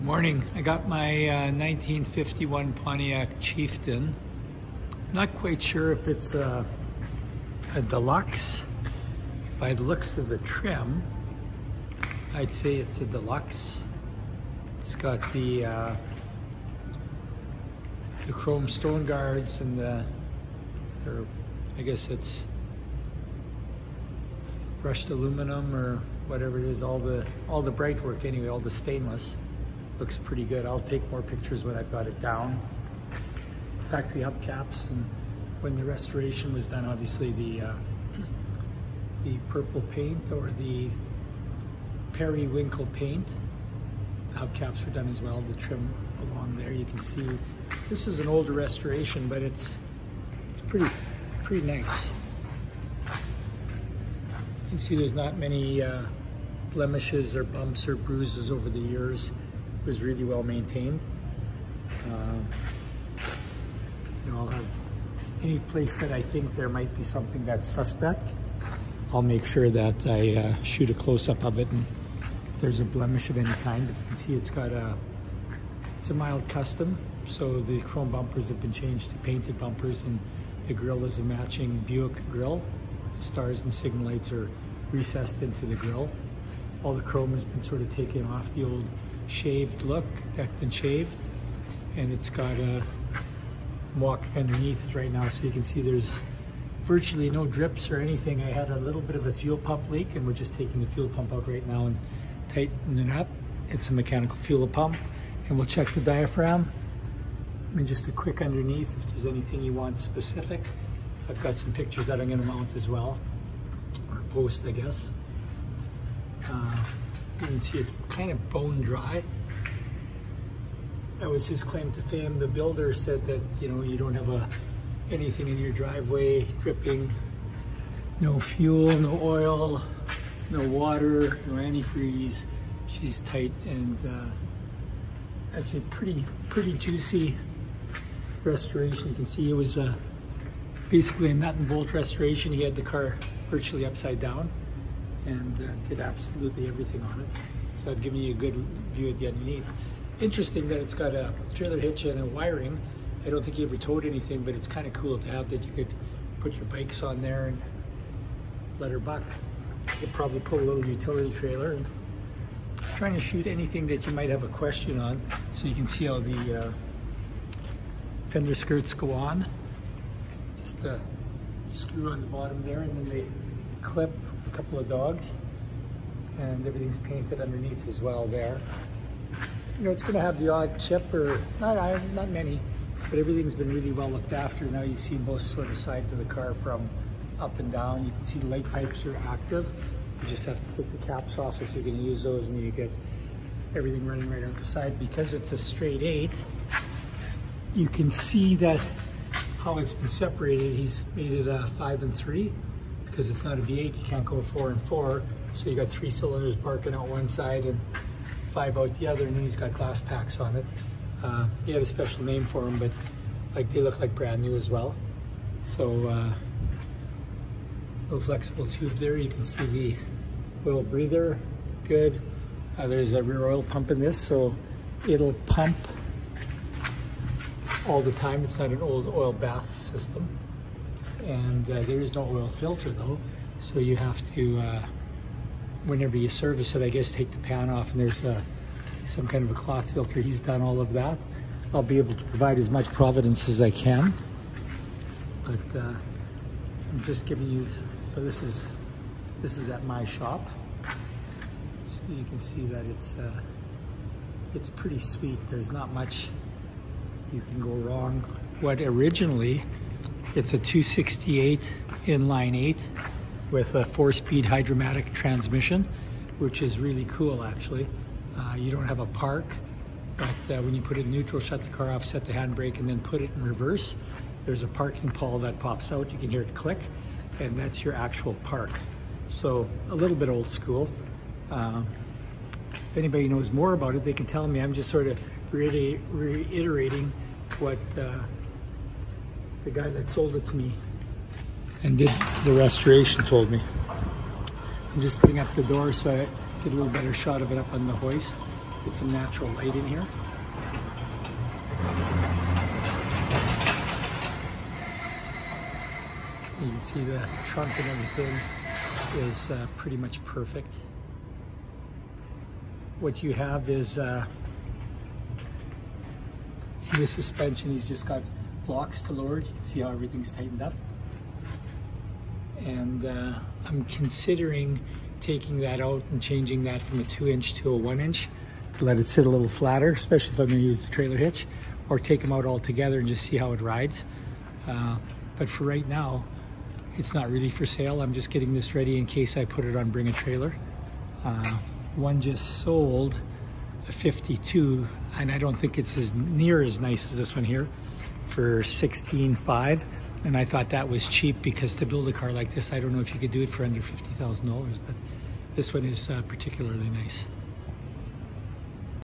Good morning. I got my 1951 Pontiac Chieftain. Not quite sure if it's a deluxe. By the looks of the trim, I'd say it's a deluxe. It's got the chrome stone guards and or I guess it's brushed aluminum or whatever it is. All the bright work anyway, all the stainless. Looks pretty good. I'll take more pictures when I've got it down. Factory hubcaps, and when the restoration was done, obviously the purple paint or the periwinkle paint, the hubcaps were done as well. The trim along there, you can see this was an older restoration, but it's pretty nice. You can see there's not many blemishes or bumps or bruises over the years. It was really well maintained. I'll have any place that I think there might be something that's suspect, I'll make sure that I shoot a close-up of it, and if there's a blemish of any kind. But you can see it's a mild custom, so the chrome bumpers have been changed to painted bumpers, and the grille is a matching Buick grille. The stars and signal lights are recessed into the grille. All the chrome has been sort of taken off the old shaved look, decked and shaved, and it's got a walk underneath it right now, so you can see there's virtually no drips or anything. I had a little bit of a fuel pump leak, and we're just taking the fuel pump out right now and tightening it up. It's a mechanical fuel pump, and we'll check the diaphragm. And just a quick underneath if there's anything you want specific. I've got some pictures that I'm going to mount as well, or post, I guess. You can see it's kind of bone dry. That was his claim to fame. The builder said that, you don't have anything in your driveway dripping, no fuel, no oil, no water, no antifreeze. She's tight, and actually pretty juicy restoration. You can see it was basically a nut and bolt restoration. He had the car virtually upside down and did absolutely everything on it. So I've given you a good view at the underneath. Interesting that it's got a trailer hitch and a wiring. I don't think he ever towed anything, but it's kind of cool to have that. You could put your bikes on there and let her buck. You could probably pull a little utility trailer. And I'm trying to shoot anything that you might have a question on, so you can see how the fender skirts go on. Just a screw on the bottom there, and then they clip with a couple of dogs, and everything's painted underneath as well there. It's going to have the odd chip, or not many, but everything's been really well looked after. Now you've seen both sort of sides of the car from up and down. You can see the light pipes are active. You just have to take the caps off if you're going to use those, and you get everything running right out the side. Because it's a straight 8, you can see that how it's been separated. He's made it a 5 and 3 because it's not a V8. You can't go 4 and 4. So you got 3 cylinders barking out one side and 5 out the other, and then he's got glass packs on it. He had a special name for them, but they look like brand new as well. So little flexible tube there. You can see the oil breather, good. There's a rear oil pump in this, so it'll pump all the time. It's not an old oil bath system. And there is no oil filter though, so you have to, whenever you service it, I guess, take the pan off, and there's some kind of a cloth filter. He's done all of that. I'll be able to provide as much providence as I can, but I'm just giving you, so this is at my shop, so you can see that it's pretty sweet. There's not much you can go wrong. What originally, it's a 268 inline 8 with a 4-speed Hydra-Matic transmission, which is really cool actually. You don't have a park, but when you put it in neutral, shut the car off, set the handbrake, and then put it in reverse, there's a parking pole that pops out. You can hear it click, and that's your actual park. So a little bit old school. If anybody knows more about it, they can tell me. I'm just sort of reiterating what the guy that sold it to me and did the restoration told me. I'm just putting up the door so I get a little better shot of it up on the hoist. Get some natural light in here. You can see the trunk and everything is pretty much perfect. What you have is in the suspension, he's just got blocks to lower. You can see how everything's tightened up. And I'm considering taking that out and changing that from a 2-inch to a 1-inch to let it sit a little flatter, especially if I'm going to use the trailer hitch, or take them out altogether and just see how it rides. But for right now, it's not really for sale. I'm just getting this ready in case I put it on Bring a Trailer. One just sold, a 52, and I don't think it's as near as nice as this one here, for $16,500. And I thought that was cheap, because to build a car like this, I don't know if you could do it for under $50,000, but this one is particularly nice.